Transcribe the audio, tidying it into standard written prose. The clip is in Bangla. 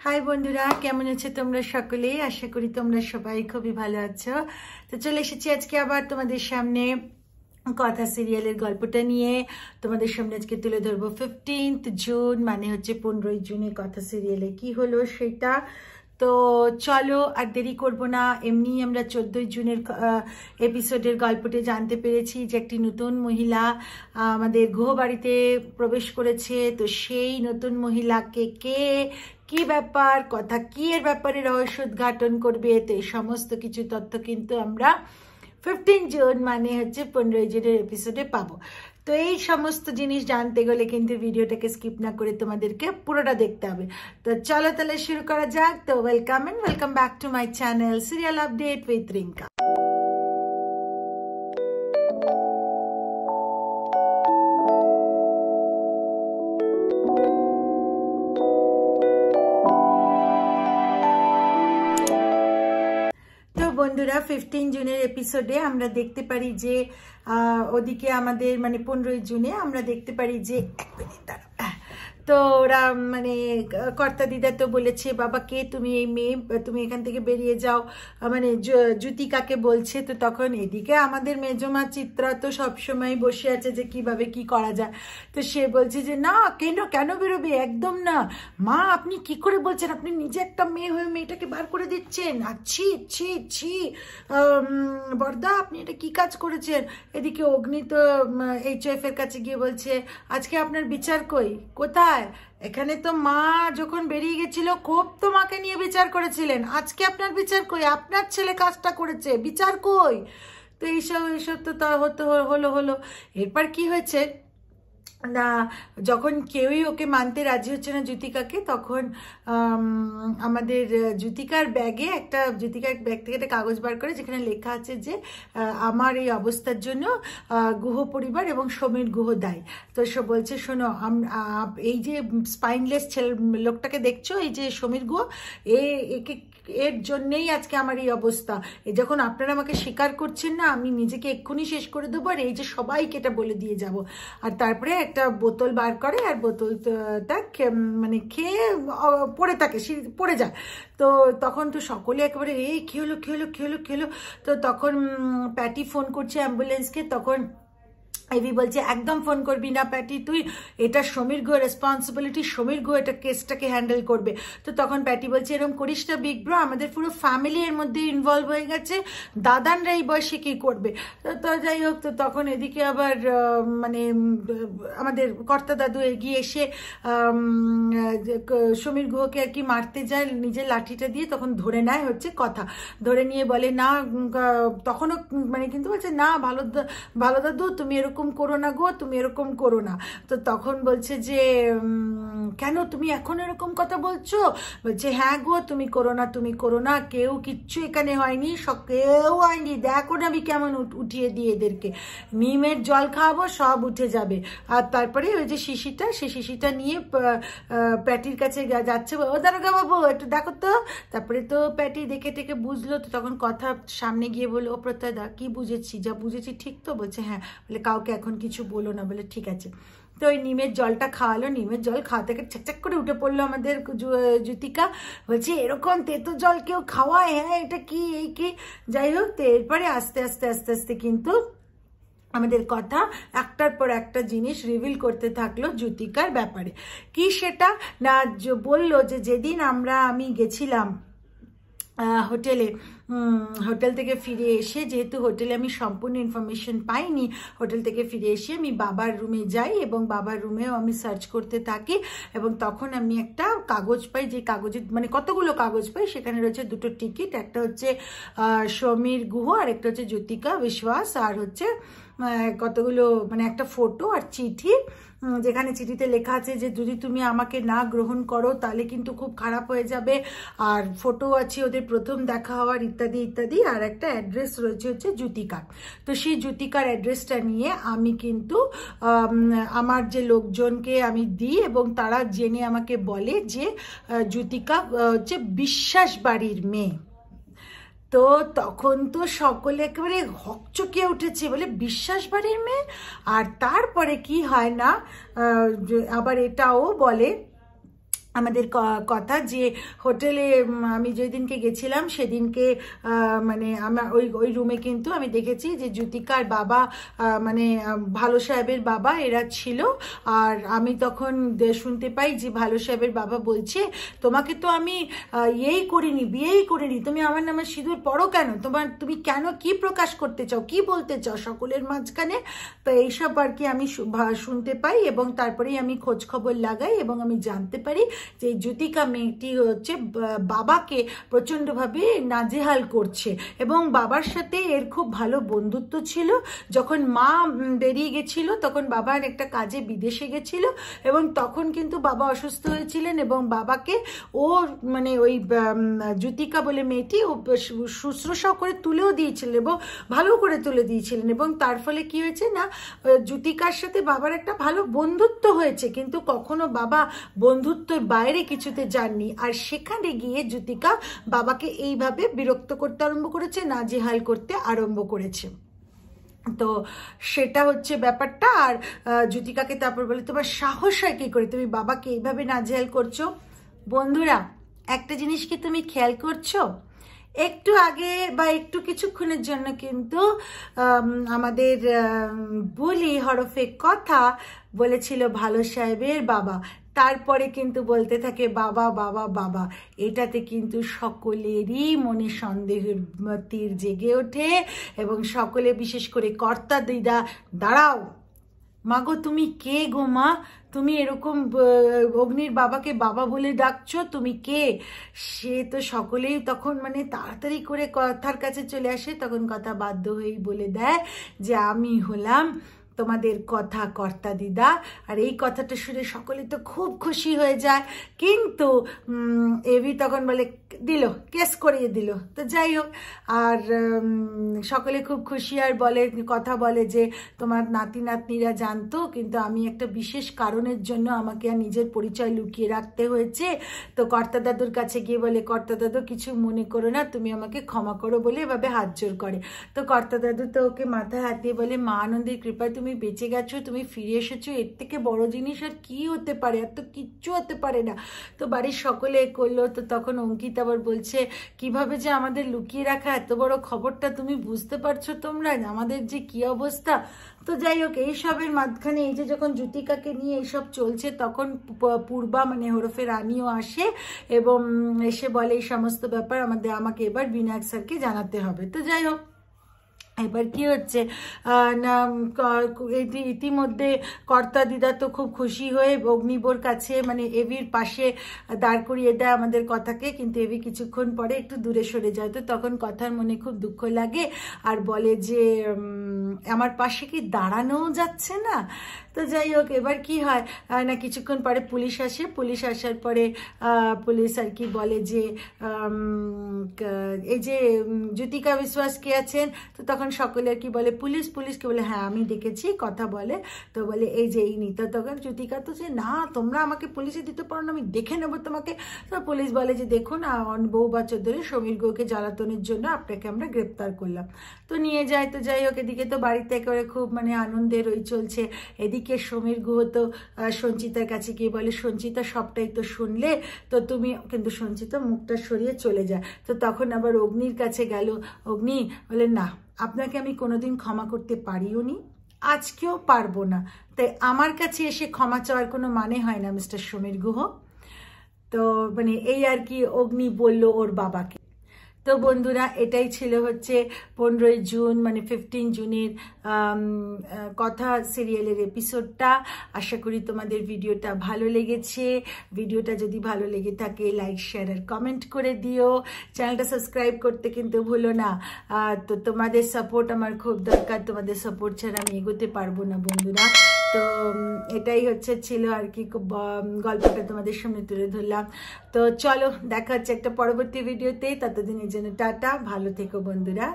হাই বন্ধুরা, কেমন আছো তোমরা সকলে? আশা করি তোমরা সবাই খুবই ভালো আছো। তো চলে এসেছি আজকে আবার তোমাদের সামনে কথা সিরিয়ালের গল্পটা নিয়ে। তোমাদের সামনে আজকে তুলে ধরবো 15th জুন, মানে হচ্ছে 15ই জুনে কথা সিরিয়ালে কি হলো সেটা। তো চলো আর দেরি করব না, এমনি আমরা 14ই জুনের এপিসোডের গল্পটি জানতে পেরেছি যে একটি নতুন মহিলা আমাদের গৃহবাড়িতে প্রবেশ করেছে। তো সেই নতুন মহিলাকে কে, কি ব্যাপার, কথা কি, এর ব্যাপারে রহস্য উদ্ঘাটন করবে। তো এই সমস্ত কিছু তথ্য কিন্তু আমরা 15 জুন মানে হচ্ছে 15ই জুনের এপিসোডে পাবো। তো এই সমস্ত জিনিস জানতে গেলে কিন্তু ভিডিওটাকে স্কিপ না করে তোমাদেরকে পুরোটা দেখতে হবে। তো চলো তাহলে শুরু করা যাক। তো welcome back to my channel serial update with Rinka. বন্ধুরা, 15 জুনের এপিসোডে আমরা দেখতে পারি যে ওদিকে আমাদের মানে 15ই জুনে আমরা দেখতে পারি যে তো ওরা মানে কর্তা দিদা তো বলেছে, বাবা কে তুমি, এই মেয়ে তুমি এখান থেকে বেরিয়ে যাও, মানে জ্যোতিকাকে বলছে। তো তখন এদিকে আমাদের মেজমা চিত্রা তো সবসময় বসে আছে যে কিভাবে কি করা যায়। তো সে বলছে যে না, কেন বেরোবে, একদম না মা, আপনি কি করে বলছেন, আপনি নিজে একটা মেয়ে হয়ে মেয়েটাকে বার করে দিচ্ছেন, ছি ছি ছি বর্দা, আপনি এটা কি কাজ করেছেন। এদিকে অগ্নি তো HF এর কাছে গিয়ে বলছে, আজকে আপনার বিচার কই, কোথায়? এখানে তো মা যখন বেরিয়ে গেছিল খুব তো মাকে নিয়ে বিচার করেছিলেন, আজকে আপনার বিচার কই, আপনার ছেলে কাজটা করেছে, বিচার কই। তো এইসব তো তা হলো। এরপর কি হয়েছে না, যখন কেউই ওকে মানতে রাজি হচ্ছে না জ্যোতিকাকে, তখন আমাদের জ্যোতিকার ব্যাগ থেকে একটা কাগজ বার করে যেখানে লেখা আছে যে আমার এই অবস্থার জন্য গুহ পরিবার এবং সমীর গুহ দায়ী। তো সে বলছে, শোনো, এই যে স্পাইনলেস লোকটাকে দেখছো, এই যে সমীর গুহ, এর জন্যেই আজকে আমার এই অবস্থা। যখন আপনারা আমাকে স্বীকার করছেন না, আমি নিজেকে এক্ষুনি শেষ করে দেবো, আর এই যে সবাইকে এটা বলে দিয়ে যাব। আর তারপরে একটা বোতল বার করে, আর বোতলটা মানে খেয়ে পড়ে যায়। তো তখন তো সকলে একেবারে এই কি হলো। তো তখন প্যাটি ফোন করছে অ্যাম্বুলেন্সকে। তখন এভি বলছে, একদম ফোন করবি না প্যাটি, তুই, এটা সমীর গুহ রেসপন্সিবিলিটি, সমীর গুহ এটা কেসটাকে হ্যান্ডেল করবে। তো তখন প্যাটি বলছে, এরকম করিস না বিগ ব্রো, আমাদের পুরো ফ্যামিলি এর মধ্যে ইনভলভ হয়ে গেছে, দাদানরা এই বয়সে কি করবে। তো যাই হোক, তো তখন এদিকে আবার মানে আমাদের কর্তা দাদু এগিয়ে এসে সমীর গুহকে আর কি মারতে যায় নিজের লাঠিটা দিয়ে। তখন ধরে নেয় হচ্ছে কথা, ধরে নিয়ে বলে না, তখনও মানে কিন্তু বলছে না, ভালো দাদু তুমি এরকম করো না গো, তুমি এরকম করো না। তো তখন বলছে যে কেন তুমি এখন এরকম কথা বলছো? বলছে হ্যাঁ গো, তুমি করো না, কেউ কিচ্ছু এখানে হয়নি, কেউ হয়নি, দেখো না আমি কেমন উঠিয়ে দিয়ে এদেরকে, নিমের জল খাওয়াবো, সব উঠে যাবে। আর তারপরে ওই যে শিশিটা নিয়ে প্যাটির কাছে যাচ্ছে, ও দারোগা বাবু একটু দেখো তো। তারপরে তো প্যাটি দেখে বুঝলো। তো তখন কথা সামনে গিয়ে বললো, ও প্রত্যয় দা, কি বুঝেছি, যা বুঝেছি ঠিক তো? বলছে হ্যাঁ। বলে কাউকে এখন কিছু বলো না। বলে ঠিক আছে। তো ওই নিমের জলটা খাওয়ালো, নিমের জল খাওয়া থেকে চাকচাক করে উঠে পড়লো আমাদের জ্যোতিকা। বলছে এরকম তেতো জল কেউ খাওয়ায়? হ্যাঁ, এটা কি, এই কি। যাই হোক, তো এরপরে আস্তে আস্তে কিন্তু আমাদের কথা একটার পর একটা জিনিস রিভিল করতে থাকলো জ্যোতিকার ব্যাপারে। কি সেটা না, বললো যে যেদিন আমি গেছিলাম হোটেল থেকে ফিরে এসে, যেহেতু হোটেলে আমি সম্পূর্ণ ইনফরমেশন পাইনি, হোটেল থেকে ফিরে এসে আমি বাবার রুমে যাই এবং বাবার রুমেও আমি সার্চ করতে থাকি, এবং তখন আমি একটা কাগজ পাই, যে কাগজের মানে কতগুলো কাগজ পাই, সেখানে রয়েছে দুটো টিকিট, একটা হচ্ছে সমীর গুহ আর একটা হচ্ছে জ্যোতিকা বিশ্বাস, আর হচ্ছে কতগুলো মানে একটা ফটো আর চিঠি, যেখানে চিঠিতে লেখা আছে যে যদি তুমি আমাকে না গ্রহণ করো তাহলে কিন্তু খুব খারাপ হয়ে যাবে, আর ফটো আছে ওদের প্রথম দেখা হওয়ার, ইত্যাদি ইত্যাদি, আর একটা অ্যাড্রেস রয়েছে হচ্ছে জ্যোতিকার। তো সেই জ্যোতিকার অ্যাড্রেসটা নিয়ে আমি কিন্তু আমার যে লোকজনকে আমি দিই, এবং তারা জেনে আমাকে বলে যে জ্যোতিকা হচ্ছে বিশ্বাস বাড়ির মেয়ে। তো তখন তো সকলে একেবারে হকচকিয়ে উঠেছে, বলে বিশ্বাস বাড়ির মেয়ে। আর তারপরে কি হয় না, আবার এটাও বলে আমাদের কথা যে হোটেলে আমি যেদিনকে গেছিলাম সেদিনকে মানে আমার ওই রুমে কিন্তু আমি দেখেছি যে জ্যোতিকার বাবা মানে ভালো সাহেবের বাবা এরা ছিল। আর আমি তখন শুনতে পাই যে ভালো সাহেবের বাবা বলছে, তোমাকে তো আমি বিয়েই করিনি, তুমি আমার নামে সিঁদুর পরো কেন, তুমি কেন কি প্রকাশ করতে চাও, কি বলতে চাও সকলের মাঝখানে। তো এইসব আর কি আমি শুনতে পাই এবং তারপরেই আমি খোঁজ খবর লাগাই এবং আমি জানতে পারি যে জ্যোতিকা মেয়েটি হচ্ছে বাবাকে প্রচণ্ডভাবে নাজেহাল করছে এবং বাবার সাথে এর খুব ভালো বন্ধুত্ব ছিল। যখন মা বেরিয়ে গেছিল তখন বাবার একটা কাজে বিদেশে গেছিল এবং তখন কিন্তু বাবা অসুস্থ হয়েছিলেন এবং বাবাকে ও মানে ওই জ্যোতিকা বলে মেয়েটি ও শুশ্রূষা করে তুলেও দিয়েছিলেন এবং ভালো করে তুলে দিয়েছিলেন এবং তার ফলে কি হয়েছে না জ্যোতিকার সাথে বাবার একটা ভালো বন্ধুত্ব হয়েছে, কিন্তু কখনো বাবা বন্ধুত্বর বাইরে কিছুতে যাননি। আর সেখানে গিয়ে জ্যোতিকা বাবাকে এইভাবে বিরক্ত করতে আরম্ভ করেছে, নাজেহাল করতে আরম্ভ করেছে। তো সেটা হচ্ছে ব্যাপারটা। আর জ্যোতিকাকে তারপর বলে, তোমার সাহস হয় কি করে, তুমি বাবাকে এইভাবে নাজেহাল করছো। বন্ধুরা, একটা জিনিস কি তুমি খেয়াল করছো, একটু আগে বা একটু কিছুক্ষণের জন্য কিন্তু আমাদের বুলি হরফে কথা বলেছিল ভালো সাহেবের বাবা, তারপরে কিন্তু বলতে থাকে বাবা বাবা বাবা। এটাতে কিন্তু সকলেরই মনে সন্দেহের তীর জেগে ওঠে এবং সকলে, বিশেষ করে কর্তা দিদা, দাঁড়াও মাগো তুমি কে গো মা, তুমি এরকম অগ্নির বাবাকে বাবা বলে ডাকছো, তুমি কে। সে তো সকলেই তখন মানে তাড়াতাড়ি করে কথার কাছে চলে আসে, তখন কথা বাধ্য হয়েই বলে দেয় যে আমি হলাম তোমাদের কথা কর্তা দিদা। আর এই কথাটা শুনে সকলে তো খুব খুশি হয়ে যায়, কিন্তু এভি তখন বলে দিল, কেস করিয়ে দিল। তো যাই হোক, আর সকলে খুব খুশি আর কথা বলে যে তোমার নাতি নাতনিরা জানতো, কিন্তু আমি একটা বিশেষ কারণের জন্য আমাকে আর নিজের পরিচয় লুকিয়ে রাখতে হয়েছে। তো কর্তা দাদুর কাছে গিয়ে বলে, কর্তা দাদু কিছু মনে করো না, তুমি আমাকে ক্ষমা করো বলে এভাবে হাত জোর করে। তো কর্তা দাদু তো ওকে মাথায় হাত দিয়ে বলে, মা আনন্দের কৃপায় তুমি বেঁচে গেছো, তুমি ফিরে এসেছো, এর থেকে বড় জিনিস আর কি হতে পারে, আর তো কিচ্ছু হতে পারে না। তো বাড়ির সকলে করলো। তো তখন অঙ্কিতা আবার বলছে, কিভাবে যে আমাদের লুকিয়ে রাখা এত বড় খবরটা তুমি বুঝতে পারছো তোমরা, আমাদের যে কি অবস্থা। তো যাই হোক, এইসবের মাঝখানে এই যে যখন জ্যোতিকাকে নিয়ে এইসব চলছে তখন পূর্বা মানে হরফে রানীও আসে এবং এসে বলে এই সমস্ত ব্যাপার আমাকে এবার বিনায়ক স্যারকে জানাতে হবে। তো যাই হোক, এবার কি হচ্ছে না ইতিমধ্যে কর্তা দিদা তো খুব খুশি হয়ে অগ্নিবোর কাছে মানে এভির পাশে দাঁড় করিয়ে দেয় আমাদের কথাকে, কিন্তু এভি কিছুক্ষণ পরে একটু দূরে সরে যায়। তো তখন কথার মনে খুব দুঃখ লাগে আর বলে যে আমার পাশে কি দাঁড়ানোও যাচ্ছে না। তো যাই হোক, এবার কি হয় না কিছুক্ষণ পরে পুলিশ আসে, পুলিশ আসার পরে পুলিশ আর কি বলে যে এই যে জ্যোতিকা বিশ্বাস কে আছেন। তো তখন সকলে আর কি বলে পুলিশকে বলে হ্যাঁ আমি দেখেছি, কথা বলে। তো বলে এই যে এই নিতা। তখন জ্যোতিকা তো যে না তোমরা আমাকে পুলিশে দিতে পারো না, আমি দেখে নেবো তোমাকে। তো পুলিশ বলে যে দেখুন বহু বছর ধরে সমীর গৌকে জ্বালাতনের জন্য আপনাকে আমরা গ্রেপ্তার করলাম। তো নিয়ে যায়। তো যাই হোক, এদিকে তো বাড়িতে একেবারে খুব মানে আনন্দের ওই চলছে। এদিকে সমীর গুহ তো সঞ্চিতার কাছে গিয়ে বলে, সঞ্চিতা সবটাই তো শুনলে, তো তুমি, কিন্তু সঞ্চিতা মুখটা সরিয়ে চলে যায়। তো তখন আবার অগ্নির কাছে গেল। অগ্নি বলে না, আপনাকে আমি কোনোদিন ক্ষমা করতে পারিও নি, আজকেও পারবো না, তাই আমার কাছে এসে ক্ষমা চাওয়ার কোনো মানে হয় না মিস্টার সমীর গুহ। তো মানে এই আর কি অগ্নি বলল ওর বাবাকে। তো বন্ধুরা, এটাই ছিল হচ্ছে 15 জুন মানে 15 জুনের কথা সিরিয়ালের এপিসোডটা। আশা করি তোমাদের ভিডিওটা ভালো লেগেছে। ভিডিওটা যদি ভালো লেগে থাকে লাইক শেয়ার আর কমেন্ট করে দিও। চ্যানেলটা সাবস্ক্রাইব করতে কিন্তু ভুলো না। তো তোমাদের সাপোর্ট আমার খুব দরকার, তোমাদের সাপোর্ট ছাড়া আমি এগোতে পারবো না বন্ধুরা। তো এটাই ছিল আর কি গল্পটা তোমাদের সামনে তুলে ধরলাম। তো চলো দেখা হচ্ছে একটা পরবর্তী ভিডিওতে, ততদিনের জন্য টাটা, ভালো থেকো বন্ধুরা।